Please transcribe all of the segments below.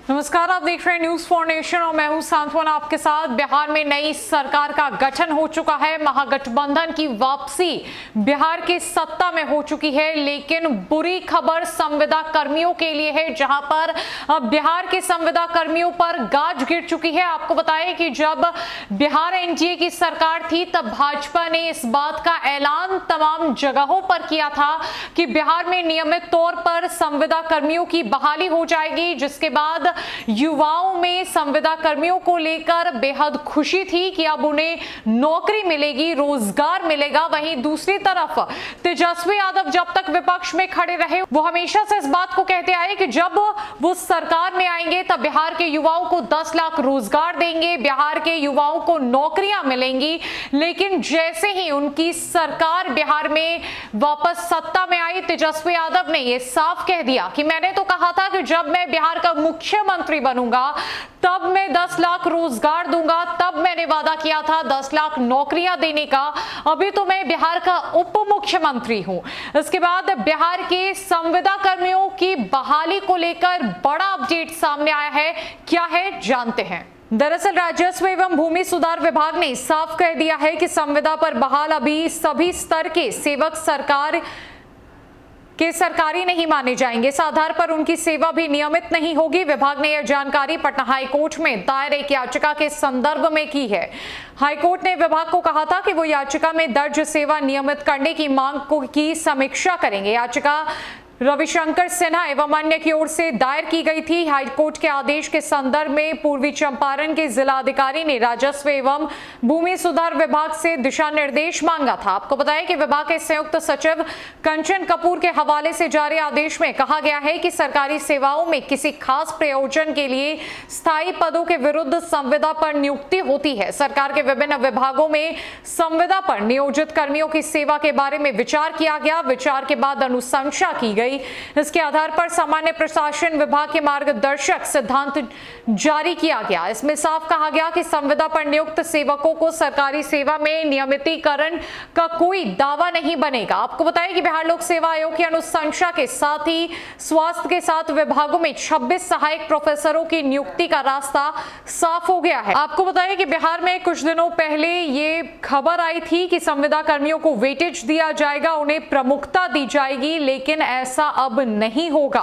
नमस्कार, आप देख रहे हैं न्यूज फॉर नेशन और मैं हूं सांत्वना आपके साथ। बिहार में नई सरकार का गठन हो चुका है। महागठबंधन की वापसी बिहार की सत्ता में हो चुकी है, लेकिन बुरी खबर संविदा कर्मियों के लिए है, जहां पर अब बिहार के संविदा कर्मियों पर गाज गिर चुकी है। आपको बताएं कि जब बिहार एनडीए की सरकार थी तब भाजपा ने इस बात का ऐलान तमाम जगहों पर किया था कि बिहार में नियमित तौर पर संविदा कर्मियों की बहाली हो जाएगी, जिसके बाद युवाओं में संविदा कर्मियों को लेकर बेहद खुशी थी कि अब उन्हें नौकरी मिलेगी, रोजगार मिलेगा। वहीं दूसरी तरफ तेजस्वी यादव जब तक विपक्ष में खड़े रहे, वो हमेशा से इस बात को कहते आए कि जब वो सरकार में आएंगे तब बिहार के युवाओं को 10 लाख रोजगार देंगे, बिहार के युवाओं को नौकरियां मिलेंगी। लेकिन जैसे ही उनकी सरकार बिहार में वापस सत्ता में आई, तेजस्वी यादव ने यह साफ कह दिया कि मैंने तो कहा था कि जब मैं बिहार का मुख्यमंत्री बनूंगा तब मैं 10 लाख रोजगार दूंगा, तब मैंने वादा किया था 10 लाख नौकरियां देने का। अभी तो मैं बिहार का उप मुख्यमंत्री हूं। इसके बाद बिहार के संविदा कर्मियों की बहाली को लेकर बड़ा अपडेट सामने आया है। क्या है, जानते हैं। दरअसल राजस्व एवं भूमि सुधार विभाग ने साफ कह दिया है कि संविदा पर बहाल अभी सभी स्तर के सेवक सरकारी नहीं माने जाएंगे। इस आधार पर उनकी सेवा भी नियमित नहीं होगी। विभाग ने यह जानकारी पटना हाईकोर्ट में दायर एक याचिका के संदर्भ में की है। हाईकोर्ट ने विभाग को कहा था कि वो याचिका में दर्ज सेवा नियमित करने की मांग की समीक्षा करेंगे। याचिका रविशंकर सिन्हा एवं अन्य की ओर से दायर की गई थी। हाईकोर्ट के आदेश के संदर्भ में पूर्वी चंपारण के जिलाधिकारी ने राजस्व एवं भूमि सुधार विभाग से दिशा निर्देश मांगा था। आपको बताया कि विभाग के संयुक्त सचिव कंचन कपूर के हवाले से जारी आदेश में कहा गया है कि सरकारी सेवाओं में किसी खास प्रयोजन के लिए स्थायी पदों के विरुद्ध संविदा पर नियुक्ति होती है। सरकार के विभिन्न विभागों में संविदा पर नियोजित कर्मियों की सेवा के बारे में विचार किया गया। विचार के बाद अनुशंसा की गई। इसके आधार पर सामान्य प्रशासन विभाग के मार्गदर्शक सिद्धांत जारी किया गया। इसमें साफ कहा गया कि संविदा पर नियुक्त सेवकों को सरकारी सेवा में नियमितीकरण का कोई दावा नहीं बनेगा। आपको बताएं कि बिहार लोक सेवा आयोग की अनुशंसा के साथ ही स्वास्थ्य के 7 विभागों में 26 सहायक प्रोफेसरों की नियुक्ति का रास्ता साफ हो गया है। आपको बताएं कि बिहार में कुछ दिनों पहले ये खबर आई थी कि संविदा कर्मियों को वेटेज दिया जाएगा, उन्हें प्रमुखता दी जाएगी, लेकिन ऐसा अब नहीं होगा।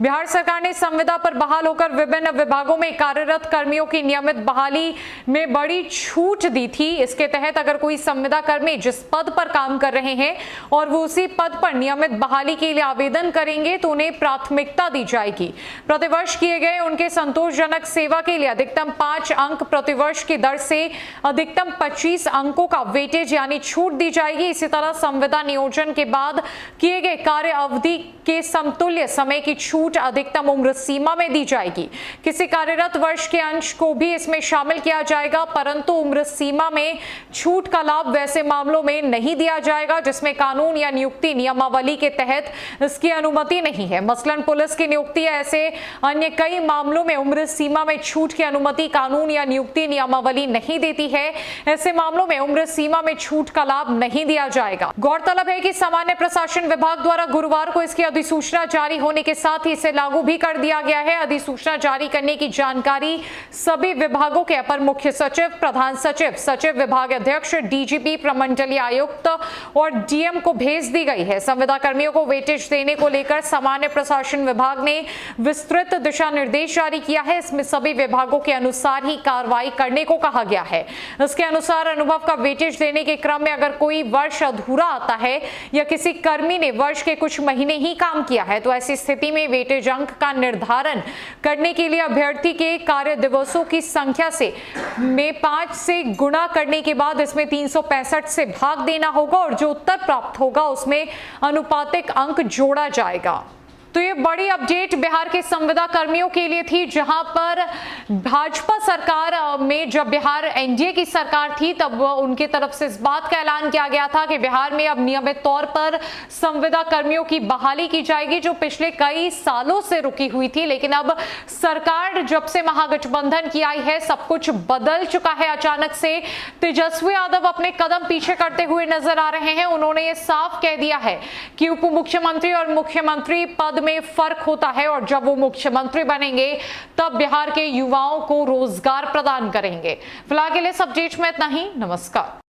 बिहार सरकार ने संविदा पर बहाल होकर विभिन्न विभागों में कार्यरत कर्मियों की नियमित बहाली में बड़ी छूट दी थी। इसके तहत अगर कोई संविदा कर्मी जिस पद पर काम कर रहे हैं और वो उसी पद पर नियमित बहाली के लिए आवेदन करेंगे तो उन्हें प्राथमिकता दी जाएगी। प्रतिवर्ष किए गए उनके संतोषजनक सेवा के लिए अधिकतम 5 अंक प्रतिवर्ष की दर से अधिकतम 25 अंकों का वेटेज यानी छूट दी जाएगी। इसी तरह संविदा नियोजन के बाद किए गए कार्य अवधि के समतुल्य समय की छूट अधिकतम उम्र सीमा में दी जाएगी। किसी कार्यरत वर्ष के अंश को भी इसमें शामिल किया जाएगा, परंतु उम्र सीमा में छूट का लाभ वैसे मामलों में नहीं दिया जाएगा जिसमें कानून या नियुक्ति नियमावली के तहत इसकी अनुमति नहीं है। मसलन पुलिस की नियुक्ति या ऐसे अन्य कई मामलों में उम्र सीमा में छूट की अनुमति कानून या नियुक्ति नियमावली नहीं देती है। ऐसे मामलों में उम्र सीमा में छूट का लाभ नहीं दिया जाएगा। गौरतलब है कि सामान्य प्रशासन विभाग द्वारा गुरुवार को इसकी अधिसूचना जारी होने के साथ ही इसे लागू भी कर दिया गया है। अधिसूचना जारी करने की जानकारी सभी विभागों के अपर मुख्य सचिव, प्रधान सचिव, सचिव विभाग अध्यक्ष, डीजीपी, प्रमंडलीय आयुक्त और डीएम को भेज दी गई है। संविदा कर्मियों को वेटेज देने को लेकर सामान्य प्रशासन विभाग ने विस्तृत दिशा निर्देश जारी किया है। इसमें सभी विभागों के अनुसार ही कार्रवाई करने को कहा गया है। इसके अनुसार अनुभव का वेटेज देने के क्रम में अगर कोई वर्ष अधूरा आता है या किसी कर्मी ने वर्ष के कुछ महीने ही काम किया है तो ऐसी स्थिति में वेटेज अंक का निर्धारण करने के लिए अभ्यर्थी के कार्य दिवसों की संख्या से 5 से गुणा करने के बाद इसमें 365 से भाग देना होगा और जो उत्तर प्राप्त होगा उसमें अनुपातिक अंक जोड़ा जाएगा। तो ये बड़ी अपडेट बिहार के संविदा कर्मियों के लिए थी, जहां पर भाजपा सरकार में जब बिहार एनडीए की सरकार थी तब उनकी तरफ से इस बात का ऐलान किया गया था कि बिहार में अब नियमित तौर पर संविदा कर्मियों की बहाली की जाएगी, जो पिछले कई सालों से रुकी हुई थी। लेकिन अब सरकार जब से महागठबंधन की आई है सब कुछ बदल चुका है। अचानक से तेजस्वी यादव अपने कदम पीछे करते हुए नजर आ रहे हैं। उन्होंने ये साफ कह दिया है कि उप मुख्यमंत्री और मुख्यमंत्री पद में फर्क होता है और जब वो मुख्यमंत्री बनेंगे तब बिहार के युवाओं को रोजगार प्रदान करेंगे। फिलहाल के लिए इस अपडेट में इतना ही। नमस्कार।